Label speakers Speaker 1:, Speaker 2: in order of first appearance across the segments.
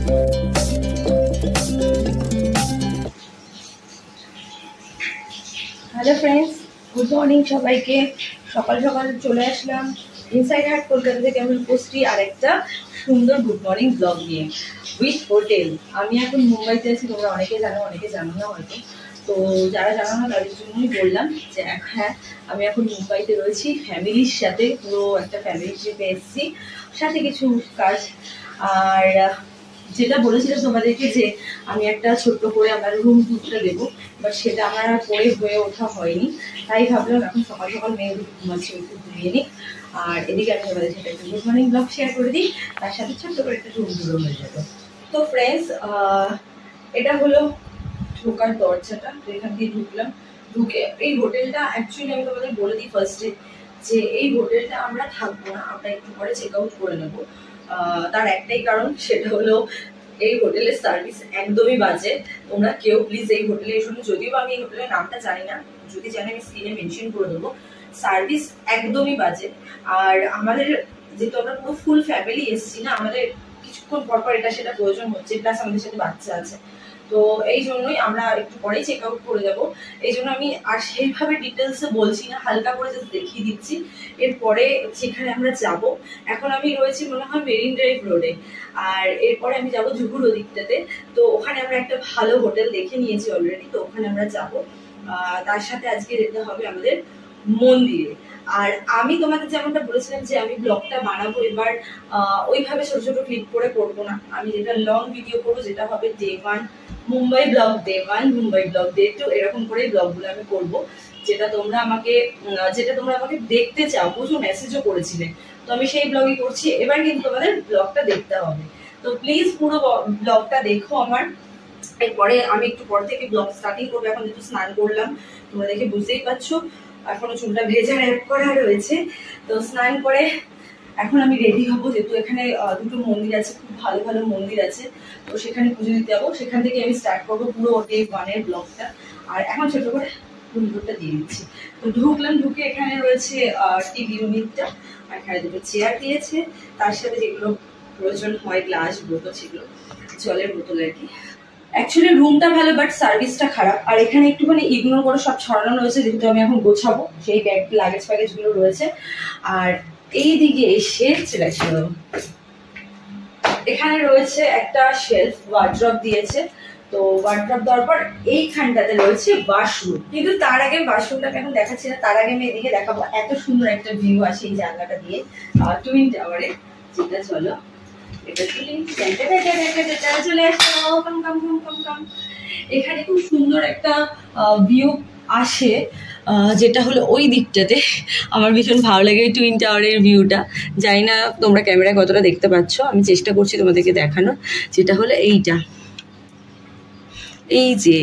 Speaker 1: Hello friends, good morning সবাইকে। সকাল সকাল চলে আসলাম ইনসাইড হাট কলকাতা থেকে আমি উপস্থিত আর একটা সুন্দর গুড মর্নিং ব্লগ নিয়ে উইথ হোটেল। আমি এখন মুম্বাইতে আছি, তোমরা অনেকে জানো অনেকে জানো না হয়তো। তো যারা জানো না তাদের জন্যই বললাম যে হ্যাঁ, আমি এখন মুম্বাইতে রয়েছি ফ্যামিলির সাথে, পুরো একটা ফ্যামিলির ট্রিপে এসেছি, সাথে কিছু কাজ। আর যেটা বলেছিলাম তোমাদেরকে যে আমি একটা ছোট্ট করে আমার রুম টুরটা দেবো, বাট সেটা আমার আর পরে হয়ে ওঠা হয়নি। তাই ভাবলাম এখন সকাল সকাল মেয়ে ঘুমাচ্ছি, একটু ঘুমিয়ে নিই। আর এদিকে আমি তোমাদের সাথে একটা গুড মর্নিং ব্লগ শেয়ার করে দিই, তার সাথে ছোট্ট করে একটা রুম টুরও হয়ে যাবে। তো ফ্রেন্ডস, এটা হলো ঢোকার দরজাটা। তো এখান দিয়ে ঢুকলাম, ঢুকে এই হোটেলটা অ্যাকচুয়ালি আমি তোমাদের বলে দিই ফার্স্টে যে এই হোটেলটা আমরা থাকবো না, আমরা একটু পরে চেক আউট করে নেবো। তার একটাই কারণ, সেটা হলো এই হোটেলের সার্ভিস একদমই বাজে। তোমরা কেউ প্লিজ এই হোটেলে এসো না, যদিও আমি এই হোটেলের নামটা জানি না, যদি জানি আমি স্ক্রিনে মেনশন করে দেবো। সার্ভিস একদমই বাজে। আর আমাদের যেহেতু আমরা পুরো ফুল ফ্যামিলি এসেছি না, আমাদের কিছুক্ষণ পরপর এটা সেটা প্রয়োজন হচ্ছে, প্লাস আমাদের সাথে বাচ্চা আছে। তো এই জন্যই আমরা একটু পরেই চেক আউট করে যাবো। এই জন্য আমি আর সেইভাবে ডিটেলসে বলছি না, হালকা করে জাস্ট দেখিয়ে দিচ্ছি। এরপরে যেখানে আমরা যাব, এখন আমি রয়েছি মনে হয় মেরিন ড্রাইভ রোডে, আর এরপরে আমি যাব জুহুর ওদিকটাতে। তো ওখানে আমরা একটা ভালো হোটেল দেখে নিয়েছি অলরেডি, তো ওখানে আমরা যাব। তার সাথে আজকে যেতে হবে আমাদের মন্দিরে। আর আমি তোমাদের যেমনটা বলেছিলাম যে আমি ব্লগটা বানাবো এবার ওইভাবে ছোট ছোট ক্লিপ করে করবো না, আমি যেটা লং ভিডিও করবো, যেটা হবে day 1 Mumbai blog, day 1 Mumbai blog, day 2, এরকম করে ব্লগগুলো আমি করবো। যেটা তোমরা আমাকে দেখতে চাও, প্রচুর মেসেজও করেছিলে, তো আমি সেই ব্লগই করছি। এবার কিন্তু তোমাদের ব্লগটা দেখতে হবে, তো প্লিজ পুরো ব্লগটা দেখো আমার। এরপরে আমি একটু পর থেকে ব্লগ স্টার্টিং করবো। এখন যেহেতু স্নান করলাম, তোমরা দেখে বুঝতেই পারছো এখনো চুলটা ভেজা র্যাপ করা রয়েছে। তো স্নান করে এখন আমি রেডি হবো, যেহেতু এখানে দুটো মন্দির আছে, খুব ভালো ভালো মন্দির আছে, তো সেখানে পুজো দিতে যাবো। সেখান থেকে আমি স্টার্ট করবো পুরো ডে 1 এর ব্লগটা। আর এখন ছোট করে রুমটা দিয়ে দিচ্ছি। তো ঢুকলাম, ঢুকে এখানে রয়েছে টিভি ইউনিটটা, আর এখানে দুটো চেয়ার দিয়েছে, তার সাথে যেগুলো প্রয়োজন হয় গ্লাস বোতল, সেগুলো জলের বোতল আর কি। অ্যাকচুয়ালি রুমটা ভালো, বাট সার্ভিসটা খারাপ। আর এখানে একটুখানি ইগনোর করে সব ছড়ানো রয়েছে, যেহেতু আমি এখন গোছাবো, সেই ব্যাগ লাগেজ ফ্যাগেজ গুলো রয়েছে। আর এই দিকে এসে এখানে রয়েছে একটা শেলফ, ওয়ার্ড্রপ দিয়েছে। তো ওয়ার্ড্রপ দেওয়ার পর এইখানটাতে রয়েছে ওয়াশরুম, কিন্তু তার আগে ওয়াশরুমটাকে এখন দেখাচ্ছি না, তার আগে আমি এদিকে দেখাবো এত সুন্দর একটা ভিউ আসে এই জায়গাটা দিয়ে টুইন টাওয়ারে, যেটা চলো চলে আসো। এখানে খুব সুন্দর একটা ভিউ আসে, যেটা হলো ওই দিকটাতে। আমার ভীষণ ভালো লাগে টুইন টাওয়ারের ভিউটা। জানি না তোমরা ক্যামেরায় কতটা দেখতে পাচ্ছ, আমি চেষ্টা করছি তোমাদেরকে দেখানোর। যেটা হলো এইটা, এই যে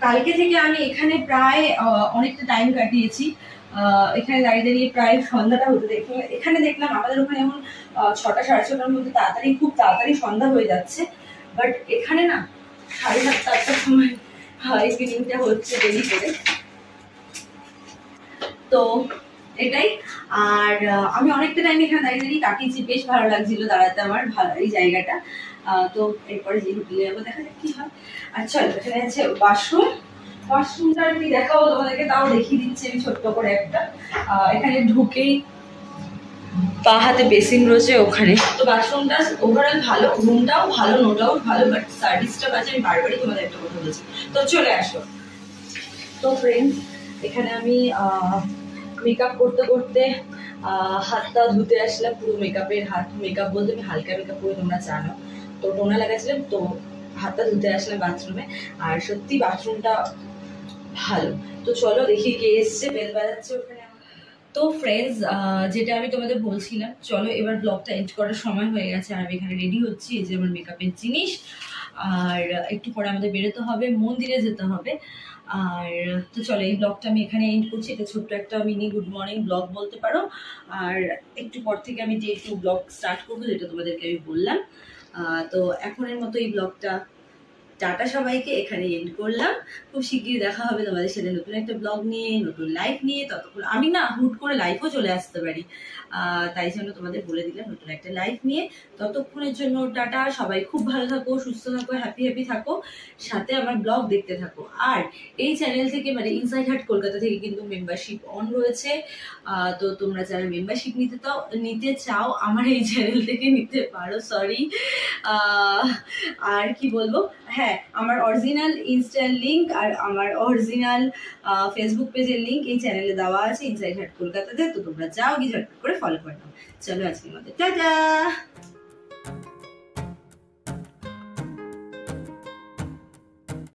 Speaker 1: কালকে থেকে আমি এখানে প্রায় অনেকটা টাইম কাটিয়েছি। এখানে দাঁড়িয়ে দাঁড়িয়ে প্রায় সন্ধ্যাটা হতে দেখলাম। এখানে দেখলাম আমাদের ওখানে এমন 6টা সাড়ে 6টার মধ্যে খুব তাড়াতাড়ি সন্ধ্যা হয়ে যাচ্ছে, বাট এখানে না 7:30 8টার সময় ইভিনিংটা হচ্ছে দেরি করে। তো এটাই। আর আমি অনেকটা টাইম এখানে দাঁড়িয়ে দাঁড়িয়ে কাটিয়েছি, বেশ ভালো লাগছিল দাঁড়াতে আমার, ভালো এই জায়গাটা। তো এরপরে যে হোটেলে যাবো, দেখা যাক কি হয়। আচ্ছা, এখানে আছে ওয়াশরুম। ওয়াশরুমটা আমি দেখাবো তোমাদেরকে, তাও দেখিয়ে দিচ্ছি আমি ছোট্ট করে একটা। এখানে ঢুকেই পা হাতে বেসিন রয়েছে ওখানে। তো বাথরুমটা ওভারঅল ভালো, রুমটাও ভালো, নো ডাউট ভালো, বাট সার্ভিসটা বাজে। আমি বারবারই তোমাদের একটা কথা বলছি। তো চলে আসো। তো ফ্রেন্ডস, এখানে আমি মেকআপ করতে করতে হাতটা ধুতে আসলাম, পুরো মেকআপের হাত। মেকআপ বলতে আমি হালকা মেকআপ করে, তোমরা জানো। তো টোনা লাগাচ্ছিলাম, তো হাতটা ধুতে আসলাম বাথরুমে। আর সত্যি বাথরুমটা ভালো। তো চলো দেখি কে এসছে, বেল বাজাচ্ছে ওখানে। তো ফ্রেন্ডস, যেটা আমি তোমাদের বলছিলাম, চলো এবার ব্লগটা এন্ড করার সময় হয়ে গেছে। আর আমি এখানে রেডি হচ্ছি, এই যে আমার মেকআপের জিনিস। আর একটু পরে আমাদের বেরোতে হবে, মন্দিরে যেতে হবে। আর তো চলো এই ব্লগটা আমি এখানে এন্ড করছি। এটা ছোট্ট একটা মিনি গুড মর্নিং ব্লগ বলতে পারো। আর একটু পর থেকে আমি ডে 2 ব্লগ স্টার্ট করবো, যেটা তোমাদেরকে আমি বললাম। তো এখনের মতো এই ব্লগটা টাটা সবাইকে, এখানে এন্ড করলাম। খুব শিগগিরই দেখা হবে তোমাদের সাথে নতুন একটা ব্লগ নিয়ে, নতুন লাইফ নিয়ে। ততক্ষণ আমি না হুট করে লাইফও চলে আসতে পারি, তাই জন্য তোমাদের বলে দিলাম নতুন একটা লাইফ নিয়ে। ততক্ষণের জন্য টাটা, সবাই খুব ভালো থাকো, সুস্থ থাকো, হ্যাপি থাকো, সাথে আমার ব্লগ দেখতে থাকো। আর এই চ্যানেল থেকে মানে ইনসাইড হাট কলকাতা থেকে কিন্তু মেম্বারশিপ অন রয়েছে, তো তোমরা যারা মেম্বারশিপ নিতে চাও আমার এই চ্যানেল থেকে নিতে পারো। সরি, আর কি বলবো, হ্যাঁ আমার অরিজিনাল ইনস্টার লিঙ্ক আর আমার অরিজিনাল ফেসবুক পেজের লিঙ্ক এই চ্যানেলে দেওয়া আছে ইনসাইড হাট কলকাতাতে, তো তোমরা যাও গিয়ে ঝটপট করে ফলো করে নাও। চলো আজকের মধ্যে টাটা।